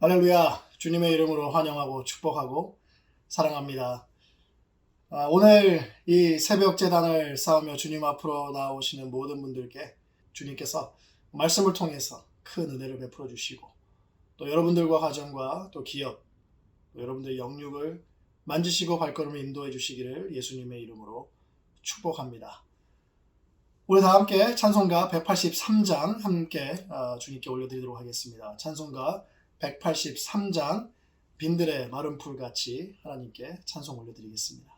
할렐루야. 주님의 이름으로 환영하고 축복하고 사랑합니다. 오늘 이 새벽 제단을 쌓으며 주님 앞으로 나오시는 모든 분들께 주님께서 말씀을 통해서 큰 은혜를 베풀어 주시고, 또 여러분들과 가정과 또 기업, 또 여러분들의 영육을 만지시고 발걸음을 인도해 주시기를 예수님의 이름으로 축복합니다. 우리 다 함께 찬송가 183장 함께 주님께 올려드리도록 하겠습니다. 찬송가 183장 빈들의 마른 풀같이 하나님께 찬송 올려드리겠습니다.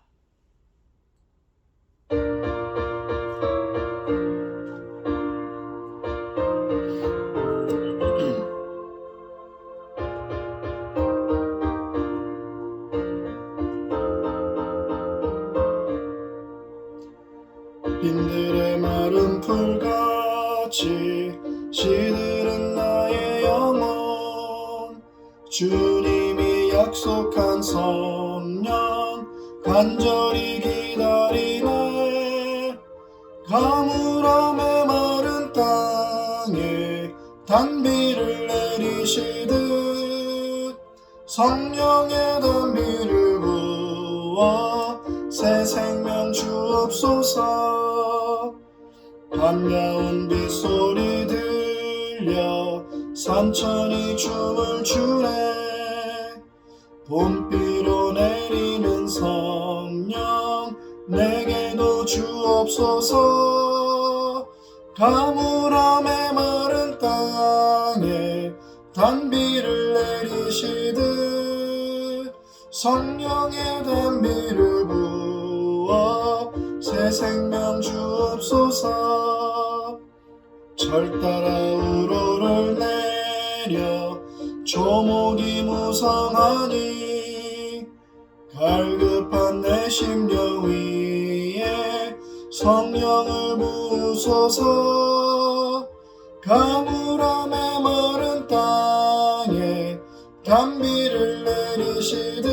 빈들의 마른 풀같이 시들은 나의 영혼, 주님이 약속한 성령 간절히 기다리네. 가물어 메마른 땅에 단비를 내리시듯 성령의 단비를 부어 새 생명 주옵소서. 반가운 빗소리 들려 산천이 춤을 추네. 봄비로 내리는 성령 내게도 주옵소서. 가물어 메마른 땅에 단비를 내리시듯 성령의 단비를 부어 새 생명 주옵소서. 절 따라 우로를 내려 조목이 무성하니 갈급한 내 심령 위에 성령을 부으소서. 가물어 메마른 땅에 단비를 내리시듯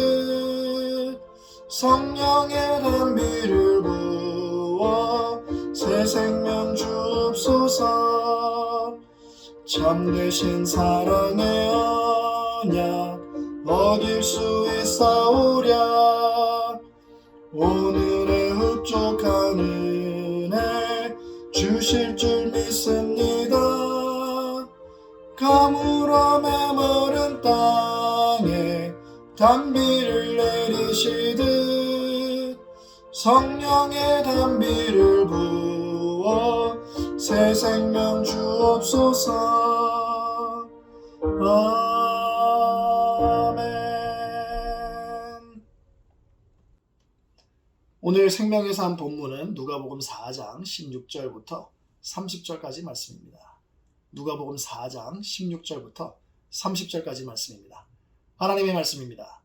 성령의 단비를 부어 새 생명 주옵소서. 참되신 사랑의 언약 어길 수 있사오랴. 오늘의 흡족한 은혜 주실 줄 믿습니다. 가물어 메마른 땅에 단비를 내리시듯 성령의 단비를 부어 새 생명 주옵소서. 아멘. 오늘 생명의 삶 본문은 누가복음 4장 16절부터 30절까지 말씀입니다. 누가복음 4장 16절부터 30절까지 말씀입니다. 하나님의 말씀입니다.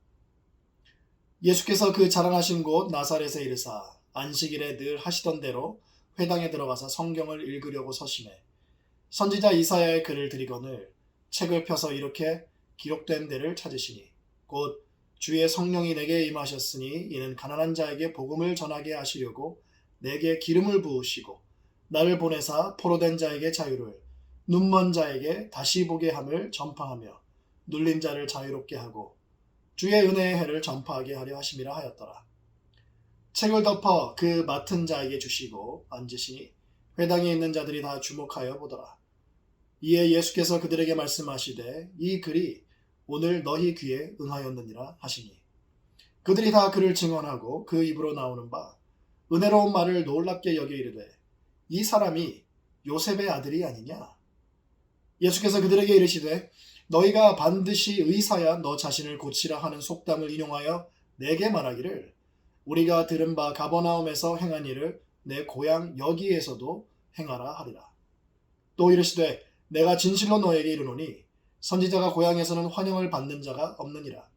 예수께서 그 자라나신 곳 나사렛에 이르사 안식일에 늘 하시던 대로 회당에 들어가서 성경을 읽으려고 서심해 선지자 이사야의 글을 들이거늘 책을 펴서 이렇게 기록된 데를 찾으시니 곧 주의 성령이 내게 임하셨으니 이는 가난한 자에게 복음을 전하게 하시려고 내게 기름을 부으시고 나를 보내사 포로된 자에게 자유를, 눈먼 자에게 다시 보게 함을 전파하며 눌린 자를 자유롭게 하고 주의 은혜의 해를 전파하게 하려 하심이라 하였더라. 책을 덮어 그 맡은 자에게 주시고 앉으시니 회당에 있는 자들이 다 주목하여 보더라. 이에 예수께서 그들에게 말씀하시되 이 글이 오늘 너희 귀에 응하였느니라 하시니 그들이 다 그를 증언하고 그 입으로 나오는 바 은혜로운 말을 놀랍게 여겨 이르되 이 사람이 요셉의 아들이 아니냐. 예수께서 그들에게 이르시되 너희가 반드시 의사야 너 자신을 고치라 하는 속담을 인용하여 내게 말하기를 우리가 들은 바 가버나움에서 행한 일을 내 고향 여기에서도 행하라 하리라. 또 이르시되 내가 진실로 너에게 이르노니 선지자가 고향에서는 환영을 받는 자가 없느니라.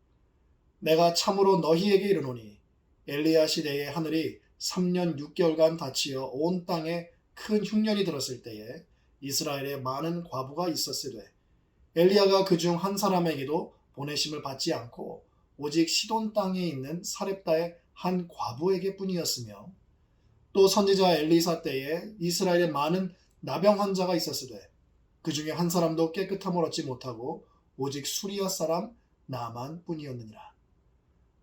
내가 참으로 너희에게 이르노니 엘리야 시대에 하늘이 3년 6개월간 닫히어 온 땅에 큰 흉년이 들었을 때에 이스라엘에 많은 과부가 있었으되 엘리야가 그중 한 사람에게도 보내심을 받지 않고 오직 시돈 땅에 있는 사렙다의 한 과부에게 뿐이었으며 또 선지자 엘리사 때에 이스라엘에 많은 나병 환자가 있었으되 그 중에 한 사람도 깨끗함을 얻지 못하고 오직 수리아 사람 나만 뿐이었느니라.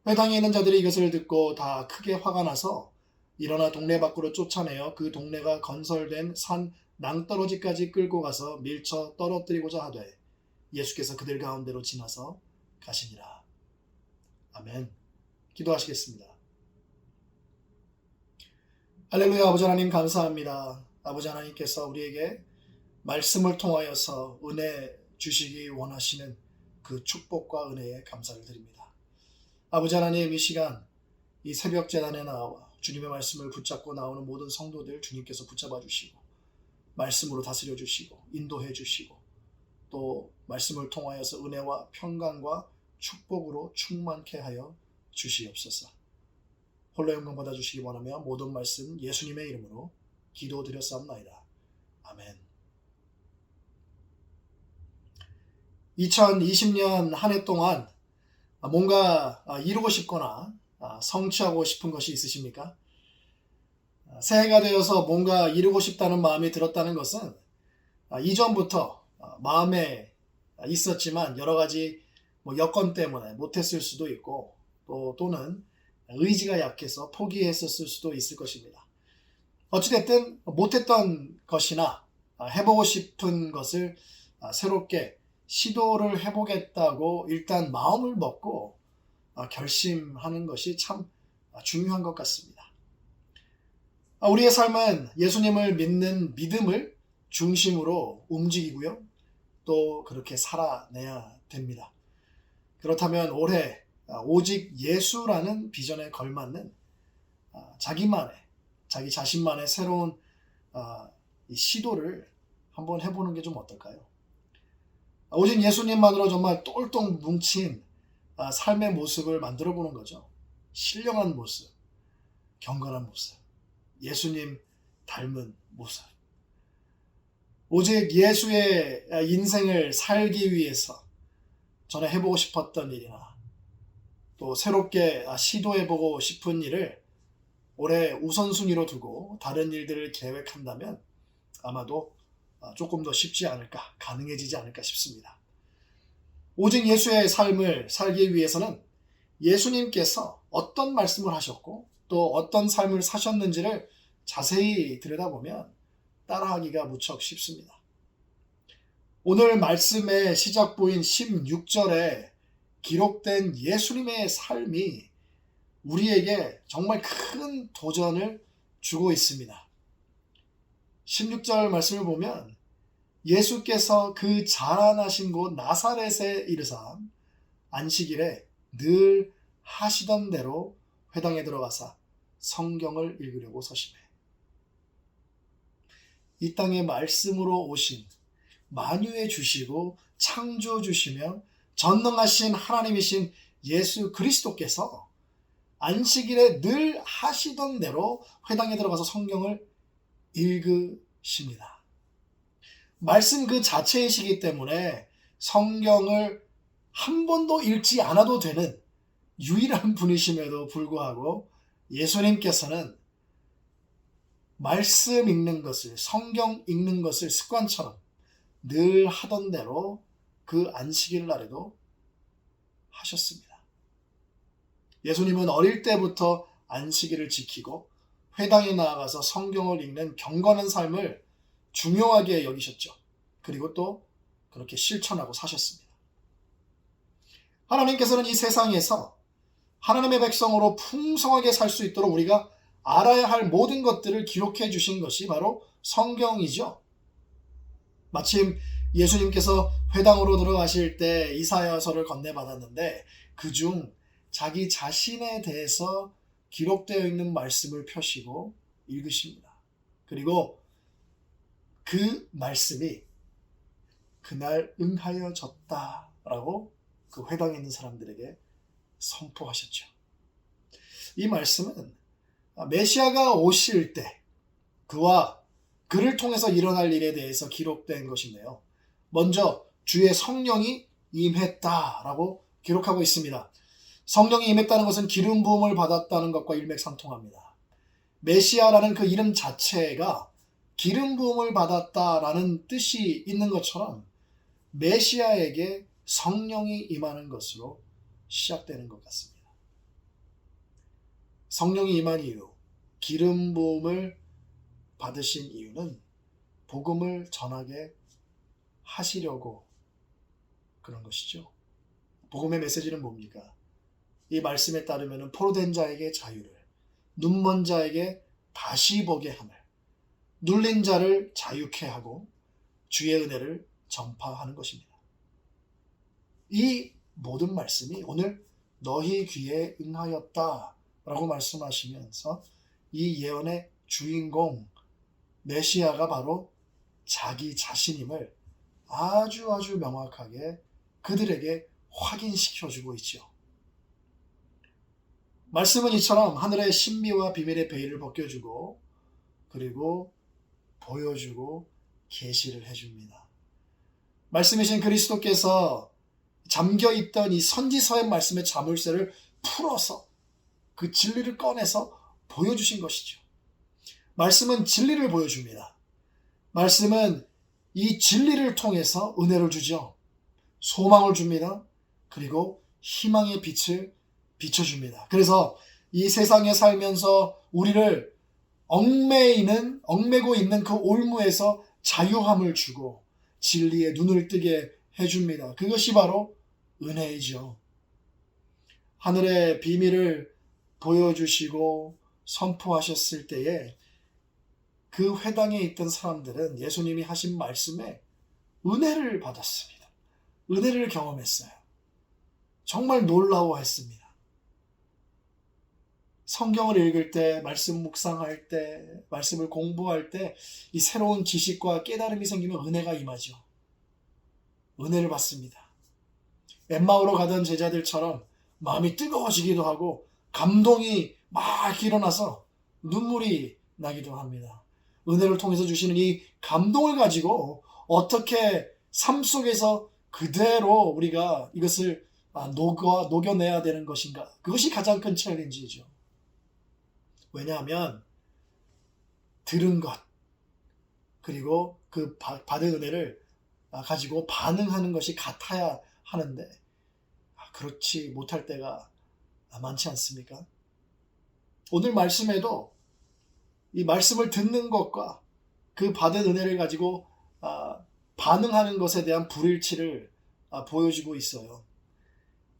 회당에 있는 자들이 이것을 듣고 다 크게 화가 나서 일어나 동네 밖으로 쫓아내어 그 동네가 건설된 산 낭떠러지까지 끌고 가서 밀쳐 떨어뜨리고자 하되 예수께서 그들 가운데로 지나서 가시니라. 아멘. 기도하시겠습니다. 할렐루야. 아버지 하나님 감사합니다. 아버지 하나님께서 우리에게 말씀을 통하여서 은혜 주시기 원하시는 그 축복과 은혜에 감사를 드립니다. 아버지 하나님, 이 시간 이 새벽 제단에 나와 주님의 말씀을 붙잡고 나오는 모든 성도들 주님께서 붙잡아 주시고 말씀으로 다스려 주시고 인도해 주시고 또 말씀을 통하여서 은혜와 평강과 축복으로 충만케 하여 주시옵소서. 홀로 영광 받아 주시기 원하며 모든 말씀 예수님의 이름으로 기도드렸사옵나이다. 아멘. 2020년 한 해 동안 뭔가 이루고 싶거나 성취하고 싶은 것이 있으십니까? 새해가 되어서 뭔가 이루고 싶다는 마음이 들었다는 것은 이전부터 마음에 있었지만 여러 가지 여건 때문에 못했을 수도 있고 또는 의지가 약해서 포기했었을 수도 있을 것입니다. 어찌됐든 못했던 것이나 해보고 싶은 것을 새롭게 시도를 해보겠다고 일단 마음을 먹고 결심하는 것이 참 중요한 것 같습니다. 우리의 삶은 예수님을 믿는 믿음을 중심으로 움직이고요. 또 그렇게 살아내야 됩니다. 그렇다면 올해 오직 예수라는 비전에 걸맞는 자기 자신만의 새로운 시도를 한번 해보는 게 좀 어떨까요? 오직 예수님만으로 정말 똘똘 뭉친 삶의 모습을 만들어 보는 거죠. 신령한 모습, 경건한 모습, 예수님 닮은 모습. 오직 예수의 인생을 살기 위해서 전에 해보고 싶었던 일이나 또 새롭게 시도해보고 싶은 일을 올해 우선순위로 두고 다른 일들을 계획한다면 아마도 조금 더 쉽지 않을까, 가능해지지 않을까 싶습니다. 오직 예수의 삶을 살기 위해서는 예수님께서 어떤 말씀을 하셨고 또 어떤 삶을 사셨는지를 자세히 들여다보면 따라하기가 무척 쉽습니다. 오늘 말씀의 시작부인 16절에 기록된 예수님의 삶이 우리에게 정말 큰 도전을 주고 있습니다. 16절 말씀을 보면 예수께서 그 자라나신 곳 나사렛에 이르사 안식일에 늘 하시던 대로 회당에 들어가사 성경을 읽으려고 서시매. 이 땅에 말씀으로 오신 만유해 주시고 창조해 주시며 전능하신 하나님이신 예수 그리스도께서 안식일에 늘 하시던 대로 회당에 들어가서 성경을 읽으십니다. 말씀 그 자체이시기 때문에 성경을 한 번도 읽지 않아도 되는 유일한 분이심에도 불구하고 예수님께서는 말씀 읽는 것을, 성경 읽는 것을 습관처럼 늘 하던 대로 그 안식일 날에도 하셨습니다. 예수님은 어릴 때부터 안식일을 지키고 회당에 나아가서 성경을 읽는 경건한 삶을 중요하게 여기셨죠. 그리고 또 그렇게 실천하고 사셨습니다. 하나님께서는 이 세상에서 하나님의 백성으로 풍성하게 살 수 있도록 우리가 알아야 할 모든 것들을 기록해 주신 것이 바로 성경이죠. 마침 예수님께서 회당으로 들어가실 때 이사야서를 건네받았는데 그중 자기 자신에 대해서 기록되어 있는 말씀을 펴시고 읽으십니다. 그리고 그 말씀이 그날 응하여졌다라고 그 회당에 있는 사람들에게 선포하셨죠. 이 말씀은 메시아가 오실 때 그와 그를 통해서 일어날 일에 대해서 기록된 것인데요. 먼저 주의 성령이 임했다라고 기록하고 있습니다. 성령이 임했다는 것은 기름 부음을 받았다는 것과 일맥상통합니다. 메시아라는 그 이름 자체가 기름 부음을 받았다라는 뜻이 있는 것처럼 메시아에게 성령이 임하는 것으로 시작되는 것 같습니다. 성령이 임한 이유, 기름 부음을 받으신 이유는 복음을 전하게 하시려고 그런 것이죠. 복음의 메시지는 뭡니까? 이 말씀에 따르면 포로된 자에게 자유를, 눈먼 자에게 다시 보게 함을, 눌린 자를 자유케 하고 주의 은혜를 전파하는 것입니다. 이 모든 말씀이 오늘 너희 귀에 응하였다 라고 말씀하시면서 이 예언의 주인공 메시아가 바로 자기 자신임을 아주 명확하게 그들에게 확인시켜주고 있죠. 말씀은 이처럼 하늘의 신비와 비밀의 베일을 벗겨주고 그리고 보여주고 계시를 해줍니다. 말씀이신 그리스도께서 잠겨있던 이 선지서의 말씀의 자물쇠를 풀어서 그 진리를 꺼내서 보여주신 것이죠. 말씀은 진리를 보여줍니다. 말씀은 이 진리를 통해서 은혜를 주죠. 소망을 줍니다. 그리고 희망의 빛을 비춰줍니다. 그래서 이 세상에 살면서 우리를 얽매고 있는 그 올무에서 자유함을 주고 진리의 눈을 뜨게 해줍니다. 그것이 바로 은혜이죠. 하늘의 비밀을 보여주시고 선포하셨을 때에 그 회당에 있던 사람들은 예수님이 하신 말씀에 은혜를 받았습니다. 은혜를 경험했어요. 정말 놀라워했습니다. 성경을 읽을 때, 말씀 묵상할 때, 말씀을 공부할 때 이 새로운 지식과 깨달음이 생기면 은혜가 임하죠. 은혜를 받습니다. 엠마오로 가던 제자들처럼 마음이 뜨거워지기도 하고 감동이 막 일어나서 눈물이 나기도 합니다. 은혜를 통해서 주시는 이 감동을 가지고 어떻게 삶 속에서 그대로 우리가 이것을 녹여내야 되는 것인가? 그것이 가장 큰 챌린지죠. 왜냐하면 들은 것 그리고 그 받은 은혜를 가지고 반응하는 것이 같아야 하는데 그렇지 못할 때가 많지 않습니까? 오늘 말씀에도 이 말씀을 듣는 것과 그 받은 은혜를 가지고 반응하는 것에 대한 불일치를 보여주고 있어요.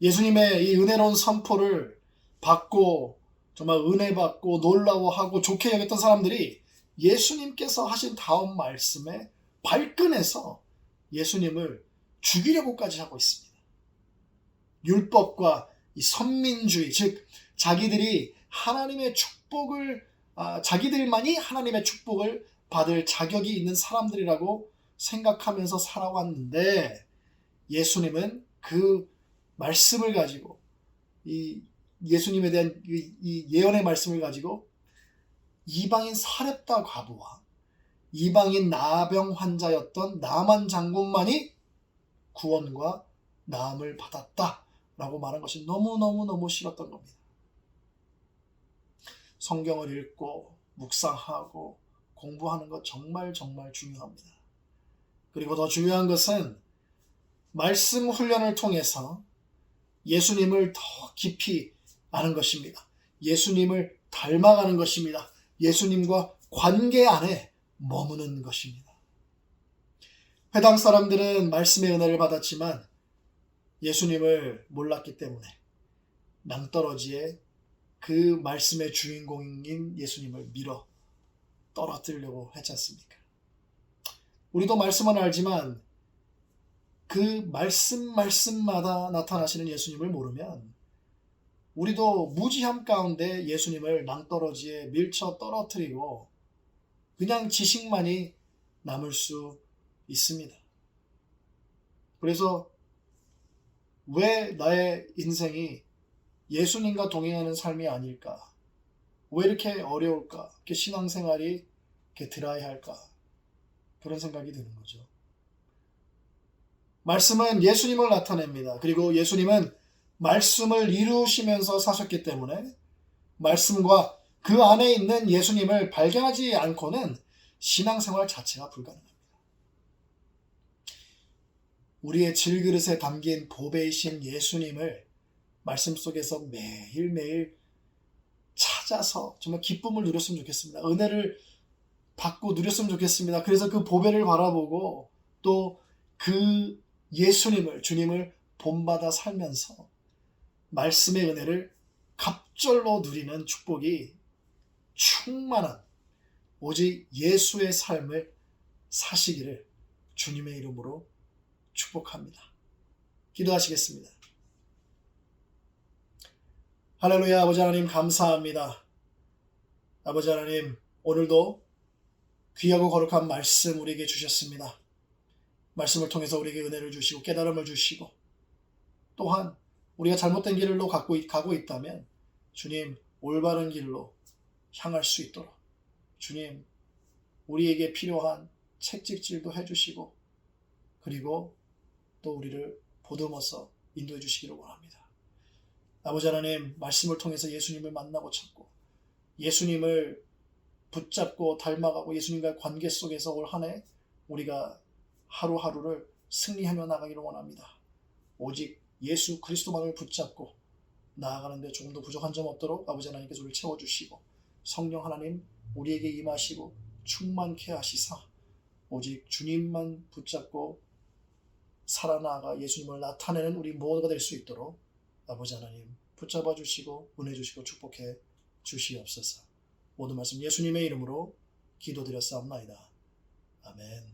예수님의 이 은혜로운 선포를 받고 정말 은혜 받고 놀라워하고 좋게 여겼던 사람들이 예수님께서 하신 다음 말씀에 발끈해서 예수님을 죽이려고까지 하고 있습니다. 율법과 이 선민주의, 즉 자기들이 하나님의 축복을 자기들만이 하나님의 축복을 받을 자격이 있는 사람들이라고 생각하면서 살아왔는데 예수님은 그 말씀을 가지고 이 예수님에 대한 이 예언의 말씀을 가지고 이방인 사렙다 과부와 이방인 나병 환자였던 나만 장군만이 구원과 나음을 받았다라고 말한 것이 너무너무 싫었던 겁니다. 성경을 읽고 묵상하고 공부하는 것 정말 중요합니다. 그리고 더 중요한 것은 말씀 훈련을 통해서 예수님을 더 깊이 아는 것입니다. 예수님을 닮아가는 것입니다. 예수님과 관계 안에 머무는 것입니다. 회당 사람들은 말씀의 은혜를 받았지만 예수님을 몰랐기 때문에 낭떠러지에 그 말씀의 주인공인 예수님을 밀어 떨어뜨리려고 했지 않습니까? 우리도 말씀은 알지만 그 말씀마다 나타나시는 예수님을 모르면 우리도 무지함 가운데 예수님을 낭떠러지에 밀쳐 떨어뜨리고 그냥 지식만이 남을 수 있습니다. 그래서 왜 나의 인생이 예수님과 동행하는 삶이 아닐까? 왜 이렇게 어려울까? 이렇게 신앙생활이 이렇게 드라이할까? 그런 생각이 드는 거죠. 말씀은 예수님을 나타냅니다. 그리고 예수님은 말씀을 이루시면서 사셨기 때문에 말씀과 그 안에 있는 예수님을 발견하지 않고는 신앙생활 자체가 불가능합니다. 우리의 질그릇에 담긴 보배이신 예수님을 말씀 속에서 매일매일 찾아서 정말 기쁨을 누렸으면 좋겠습니다. 은혜를 받고 누렸으면 좋겠습니다. 그래서 그 보배를 바라보고 또 그 예수님을, 주님을 본받아 살면서 말씀의 은혜를 갑절로 누리는 축복이 충만한 오직 예수의 삶을 사시기를 주님의 이름으로 축복합니다. 기도하시겠습니다. 할렐루야. 아버지 하나님 감사합니다. 아버지 하나님, 오늘도 귀하고 거룩한 말씀 우리에게 주셨습니다. 말씀을 통해서 우리에게 은혜를 주시고 깨달음을 주시고, 또한 우리가 잘못된 길로 가고 있다면 주님 올바른 길로 향할 수 있도록 주님 우리에게 필요한 책찍질도 해주시고, 그리고 또 우리를 보듬어서 인도해 주시기를 원합니다. 아버지 하나님, 말씀을 통해서 예수님을 만나고 찾고 예수님을 붙잡고 닮아가고 예수님과의 관계 속에서 올 한 해 우리가 하루하루를 승리하며 나가기를 원합니다. 오직 예수 그리스도만을 붙잡고 나아가는데 조금도 부족한 점 없도록 아버지 하나님께서 우리를 채워주시고, 성령 하나님 우리에게 임하시고 충만케 하시사 오직 주님만 붙잡고 살아나가 예수님을 나타내는 우리 모두가 될 수 있도록 아버지 하나님 붙잡아 주시고 은혜 주시고 축복해 주시옵소서. 모든 말씀 예수님의 이름으로 기도드렸사옵나이다. 아멘.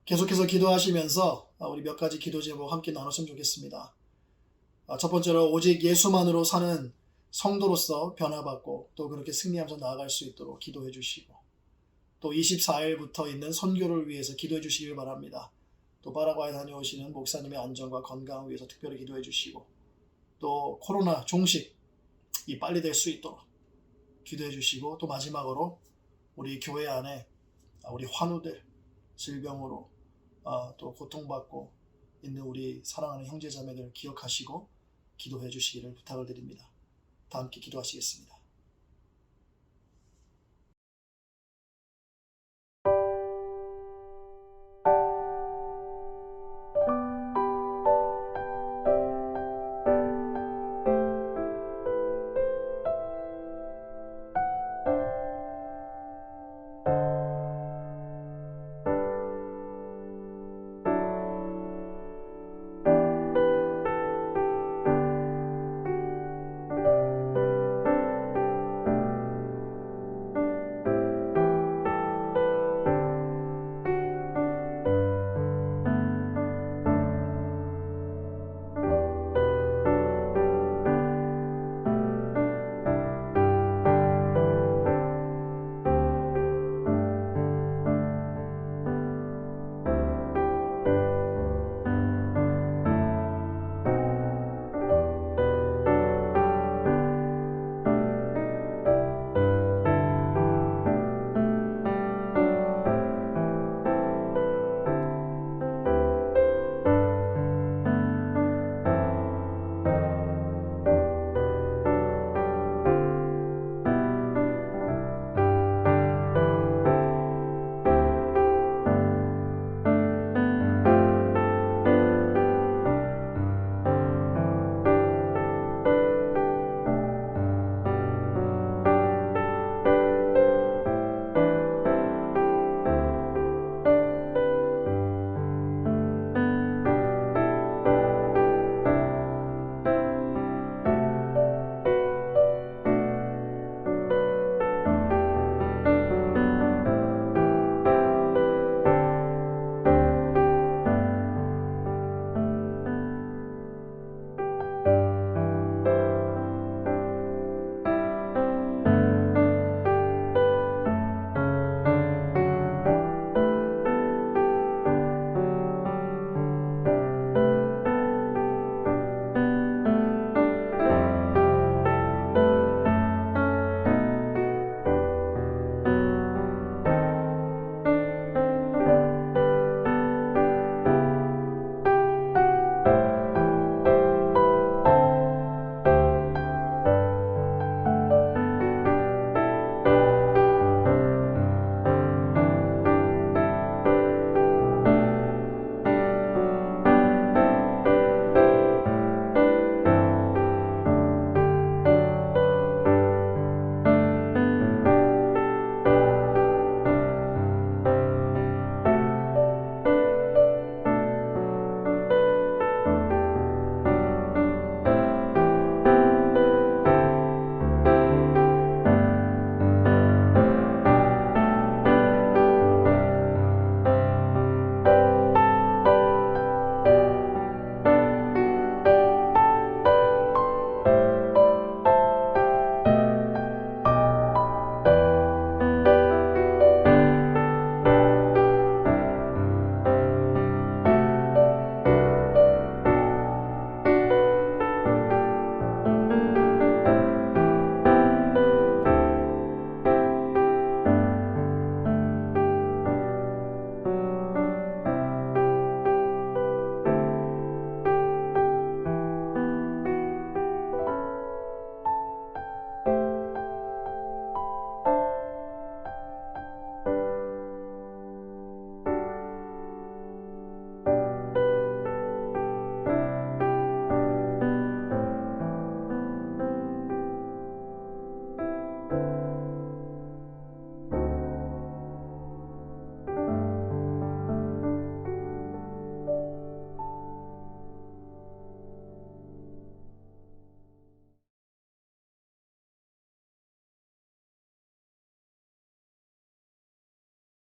계속해서 기도하시면서 우리 몇 가지 기도 제목 함께 나눴으면 좋겠습니다. 첫 번째로 오직 예수만으로 사는 성도로서 변화받고 또 그렇게 승리하면서 나아갈 수 있도록 기도해 주시고, 또 24일부터 있는 선교를 위해서 기도해 주시길 바랍니다. 또 파라과이 다녀오시는 목사님의 안전과 건강을 위해서 특별히 기도해 주시고, 또 코로나 종식이 빨리 될 수 있도록 기도해 주시고, 또 마지막으로 우리 교회 안에 우리 환우들, 질병으로 또 고통받고 있는 우리 사랑하는 형제자매들 기억하시고 기도해 주시기를 부탁을 드립니다. 다 함께 기도하시겠습니다.